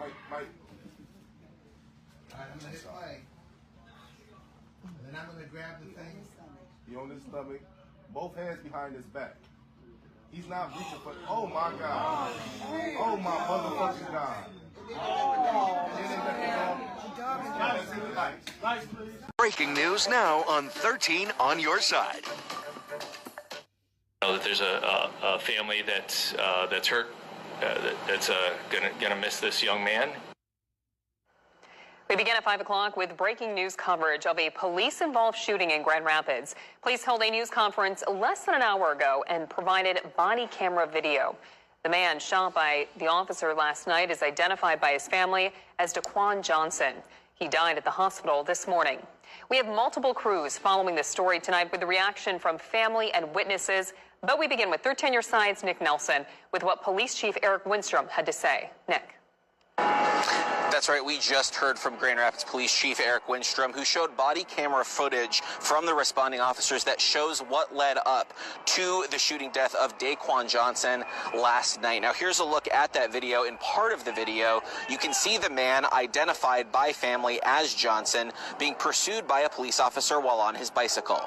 Mike. All right, I'm gonna hit play. Then I'm gonna grab the thing. He on his stomach. Both hands behind his back. He's not reaching for. Oh my God! Oh my motherfucking God! Breaking news now on 13 on your side. Know that there's a family that's hurt, that's gonna miss this young man. We begin at 5 o'clock with breaking news coverage of a police-involved shooting in Grand Rapids. Police held a news conference less than an hour ago and provided body camera video. The man shot by the officer last night is identified by his family as Daquan Johnson. He died at the hospital this morning. We have multiple crews following this story tonight with the reaction from family and witnesses. But we begin with 13 Your Side's Nick Nelson with what Police Chief Eric Winstrom had to say. Nick. That's right. We just heard from Grand Rapids Police Chief Eric Winstrom, who showed body camera footage from the responding officers that shows what led up to the shooting death of Daquan Johnson last night. Now, here's a look at that video. In part of the video, you can see the man identified by family as Johnson being pursued by a police officer while on his bicycle.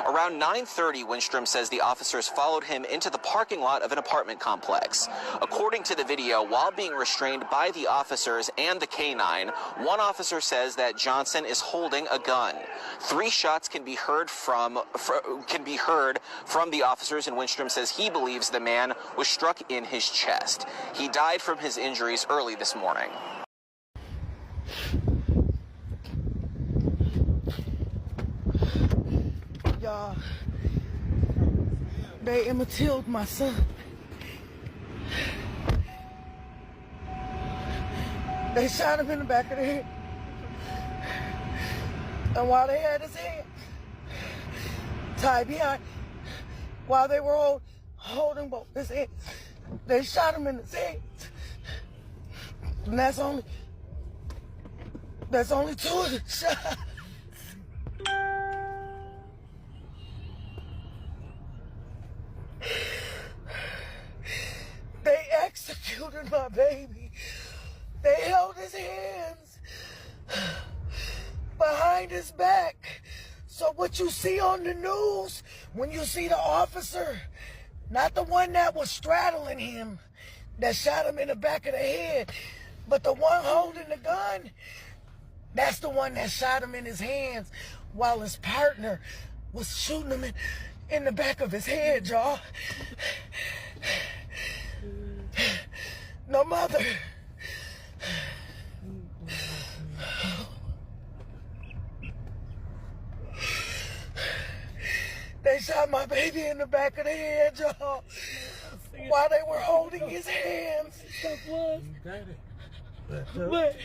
Around 9:30, Winstrom says the officers followed him into the parking lot of an apartment complex. According to the video, while being restrained by the officers and the K9, one officer says that Johnson is holding a gun. 3 shots can be heard from the officers, and Winstrom says he believes the man was struck in his chest. He died from his injuries early this morning. Y'all, they killed my son. They shot him in the back of the head. And while they had his head tied behind, while they were holding both his hands, they shot him in the head. And that's only 2 of the shots. They executed my baby. They held his hands behind his back. So what you see on the news, when you see the officer, not the one that was straddling him, that shot him in the back of the head, but the one holding the gun, that's the one that shot him in his hands while his partner was shooting him in the back of his head, y'all. No mother. They shot my baby in the back of the head, y'all, while they were holding his hands. But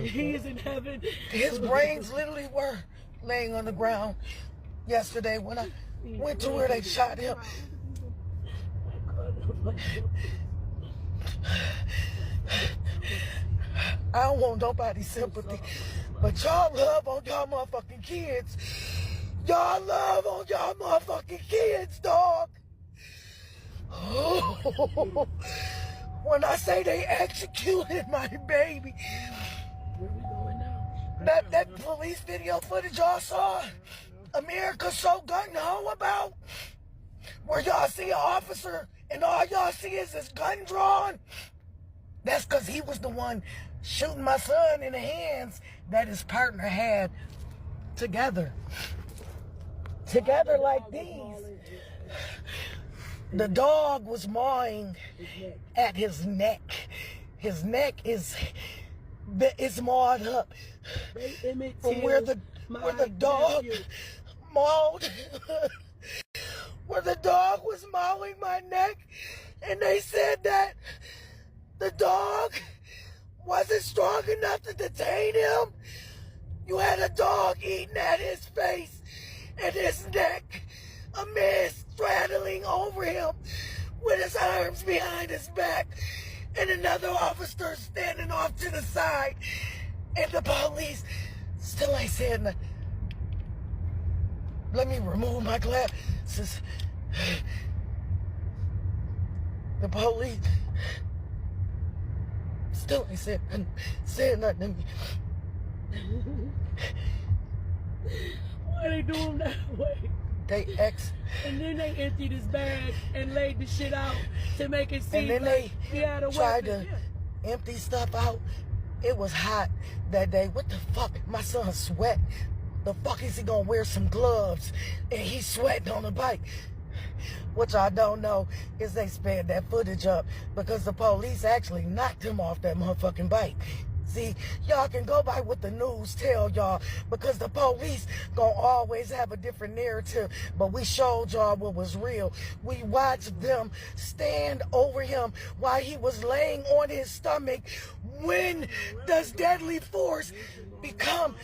he is in heaven. His brains literally were laying on the ground yesterday when I went to where they shot him. I don't want nobody's sympathy, but y'all love on y'all motherfucking kids. Y'all love on y'all motherfucking kids, dog. Oh, when I say they executed my baby, that police video footage y'all saw, America's so gung-ho about, where y'all see an officer and all y'all see is his gun drawn, that's because he was the one shooting my son in the hands that his partner had together. Together like these. The dog was mawing at his neck. His neck is mawed up from where the dog mauled, where the dog was mauling my neck, and they said that the dog wasn't strong enough to detain him. You had a dog eating at his face and his neck, a man straddling over him with his arms behind his back, and another officer standing off to the side, and the police still ain't saying nothing. Let me remove my glasses. The police Still ain't said nothing to me. Why they do him that way? And then they emptied his bag and laid the shit out to make it seem then like he had a tried weapon. to empty stuff out. It was hot that day. What the fuck? My son sweat. The fuck is he gonna wear some gloves and he's sweating on the bike? What y'all don't know is they sped that footage up because the police actually knocked him off that motherfucking bike. See, y'all can go by what the news tell y'all because the police gonna always have a different narrative, but we showed y'all what was real. We watched them stand over him while he was laying on his stomach. When does deadly force become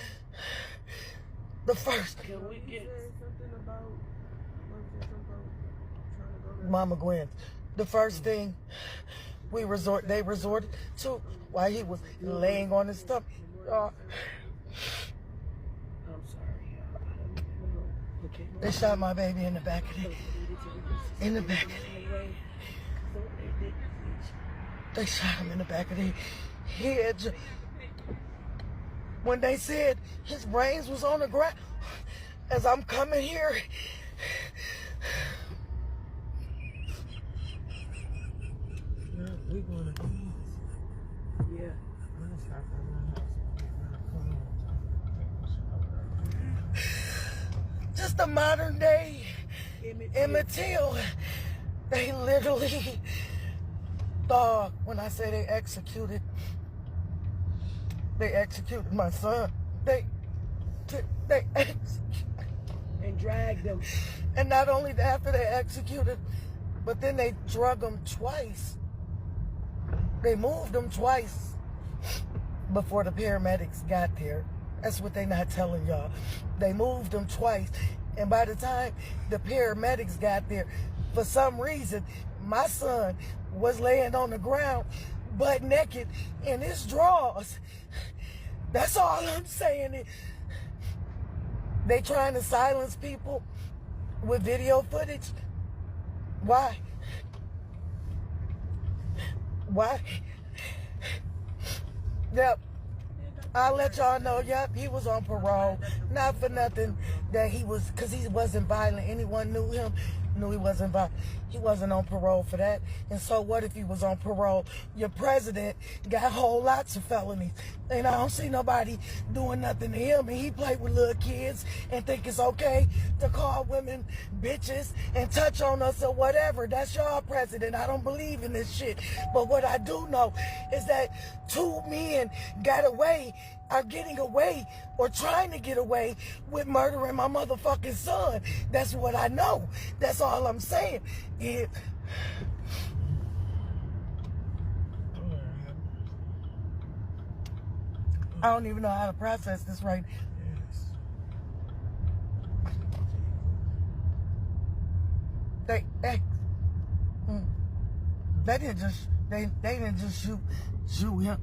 the first? Can we get something about Mama Gwen, the first thing they resorted to while he was laying on his stomach. I'm sorry. They shot my baby in the back of the head. They shot him in the back of the head. When they said his brains was on the ground, as I'm coming here, we gonna do this. Yeah. Just a modern day Emmett Till. They literally thought when I say they executed my son. They And dragged him. And not only after they executed, but then they drug him twice. They moved him twice before the paramedics got there. That's what they not telling y'all. They moved him twice. And by the time the paramedics got there, for some reason, my son was laying on the ground, butt naked, in his drawers. That's all I'm saying. They trying to silence people with video footage. Why? Yep. I'll let y'all know, yep, he was on parole. Not for nothing that he was, because he wasn't violent. Anyone knew him, knew he wasn't violent. He wasn't on parole for that. And so what if he was on parole? Your president got whole lots of felonies. And I don't see nobody doing nothing to him. And he played with little kids and think it's okay to call women bitches and touch on us or whatever. That's your president. I don't believe in this shit. But what I do know is that 2 men are getting away or trying to get away with murdering my motherfucking son. That's what I know. That's all I'm saying. I don't even know how to process this right. They didn't just shoot him.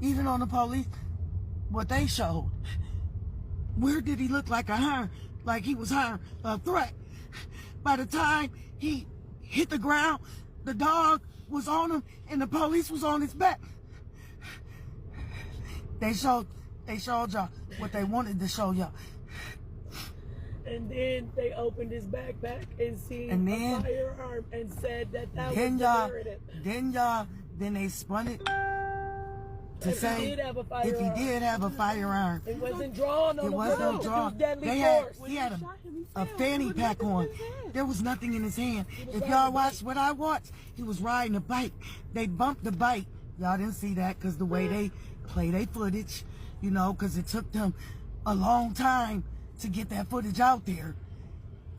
Even on the police, what they showed, where did he look like like he was a threat? By the time he hit the ground, the dog was on him and the police was on his back. They showed y'all what they wanted to show y'all. And then they opened his backpack and seen a firearm and said that was the narrative. Then they spun it to say if he did have a firearm. It wasn't drawn on him. It was no drawn. He had a fanny pack on. There was nothing in his hand. If y'all watched what I watched, he was riding a bike. They bumped the bike. Y'all didn't see that because the way they play their footage, you know, because it took them a long time to get that footage out there.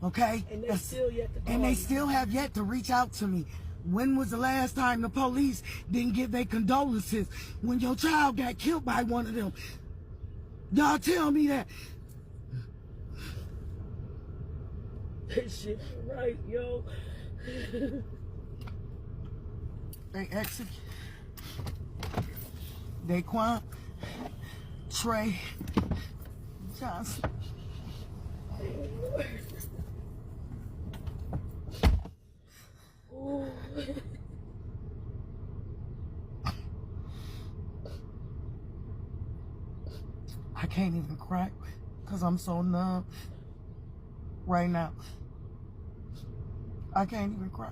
Okay? And they still yet to And they still have yet to reach out to me. When was the last time the police didn't give their condolences when your child got killed by one of them? Y'all tell me that. This shit right, yo. They execute Daquan Johnson. I can't even cry because I'm so numb right now. I can't even cry.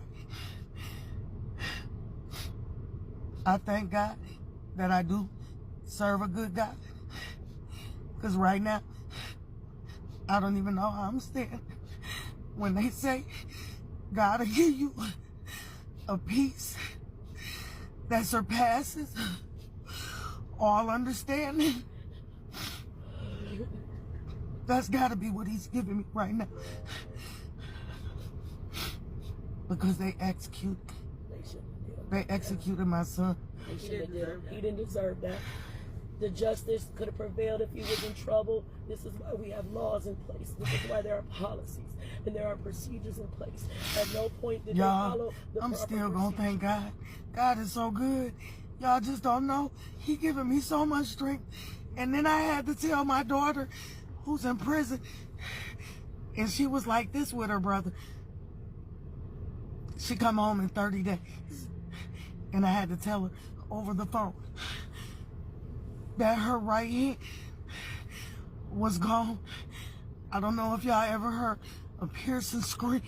I thank God that I do serve a good God. Because right now, I don't even know how I'm standing. When they say, God will give you a peace that surpasses all understanding. That's got to be what he's giving me right now. Because they executed my son. He didn't deserve that. The justice could have prevailed if he was in trouble. This is why we have laws in place. This is why there are policies and there are procedures in place. At no point did they follow the I'm proper still gonna procedure. thank God. God is so good. Y'all just don't know. He giving me so much strength. And then I had to tell my daughter, who's in prison, and she was like this with her brother. She come home in 30 days. And I had to tell her over the phone that her right hand was gone. I don't know if y'all ever heard a piercing scream.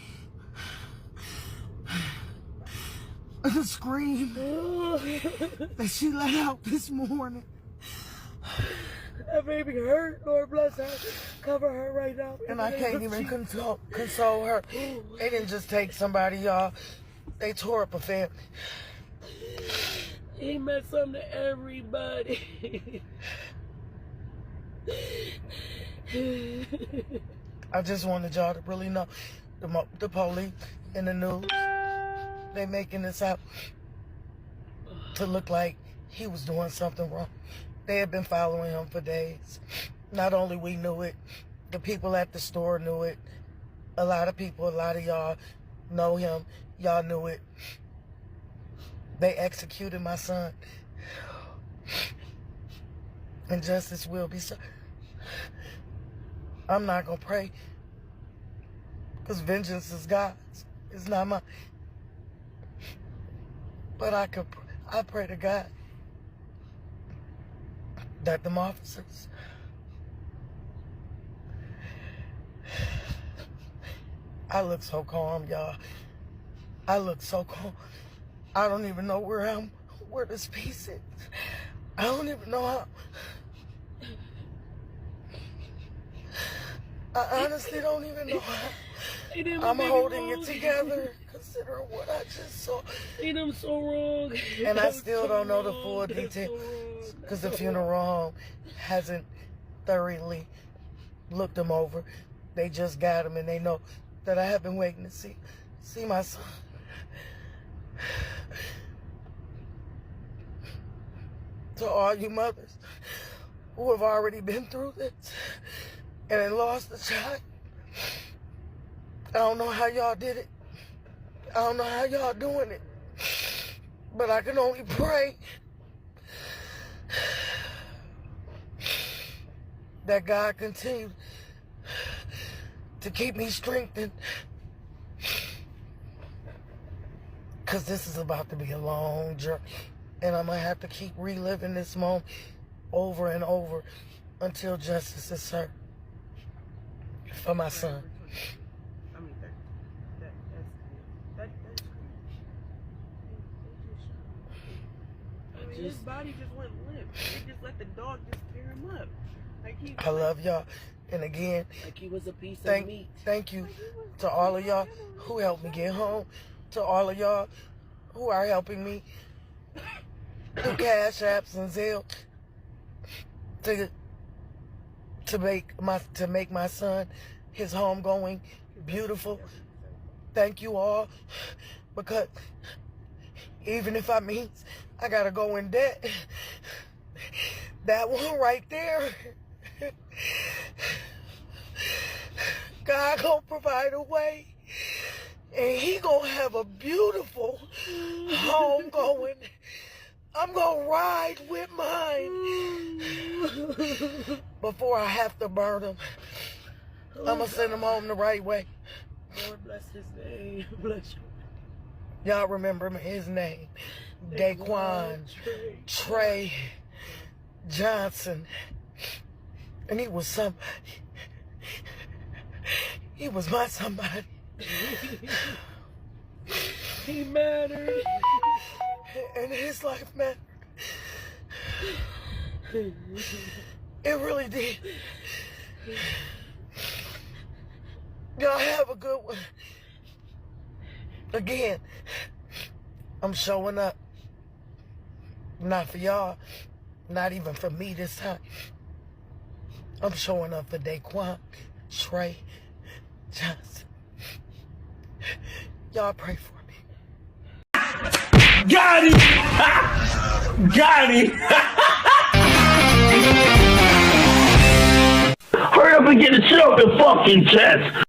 The scream that she let out this morning. That baby hurt. Lord bless her. Cover her right now. And I can't even console her. They didn't just take somebody, y'all. They tore up a family. He meant something to everybody. I just wanted y'all to really know the police and the news, they making this out to look like he was doing something wrong. They had been following him for days. Not only we knew it, the people at the store knew it. A lot of people, a lot of y'all know him. Y'all knew it. They executed my son. And justice will be served. I'm not going to pray. Because vengeance is God's. It's not mine. But I pray to God that them officers I look so calm, y'all. I look so calm. I don't even know where this piece is. I don't even know how. I honestly don't even know how. I'm holding it together, considering what I just saw. They done so wrong. And I still don't know the full details, because the funeral home hasn't thoroughly looked them over. They just got him, and they know that I have been waiting to see my son. To all you mothers who have already been through this and then lost a child, I don't know how y'all did it. I don't know how y'all doing it. But I can only pray that God continue to keep me strengthened. Because this is about to be a long journey. And I'm going to have to keep reliving this moment over and over until justice is served for my son. I mean, that's I mean, his body just went limp. They just let the dog just tear him up. Like I love y'all. And again, like he was a piece of meat. Thank you to all of y'all who helped me get home. To all of y'all who are helping me through Cash Apps and Zelle to make my son, his homegoing beautiful. Thank you all, because even if I means I gotta go in debt, that one right there, God gonna provide a way. And he gonna have a beautiful homegoing. I'm gonna ride with mine before I have to burn him. I'm gonna send him home the right way. Lord bless his name. Bless you. Y'all remember his name. Daquan Johnson. And he was somebody. He was my somebody. He mattered. And his life mattered. It really did. Y'all have a good one. Again, I'm showing up. Not for y'all. Not even for me this time. I'm showing up for Daquan Johnson. Y'all pray for me. Got it! Got it! Hurry up and get the shit off your fucking chest!